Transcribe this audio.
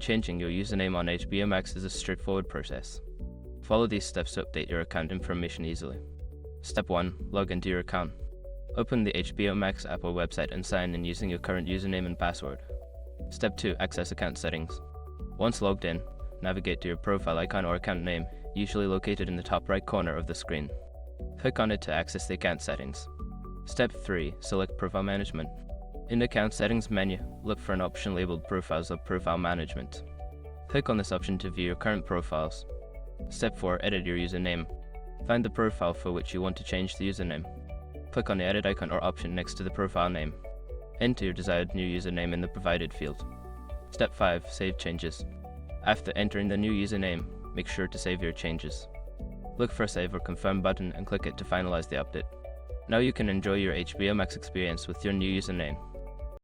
Changing your username on HBO Max is a straightforward process. Follow these steps to update your account information easily. Step 1. Log into your account. Open the HBO Max app or website and sign in using your current username and password. Step 2. Access account settings. Once logged in, navigate to your profile icon or account name, usually located in the top right corner of the screen. Click on it to access the account settings. Step 3. Select Profile Management. In the Account Settings menu, look for an option labeled Profiles or Profile Management. Click on this option to view your current profiles. Step 4. Edit your username. Find the profile for which you want to change the username. Click on the edit icon or option next to the profile name. Enter your desired new username in the provided field. Step 5. Save changes. After entering the new username, make sure to save your changes. Look for a Save or Confirm button and click it to finalize the update. Now you can enjoy your HBO Max experience with your new username.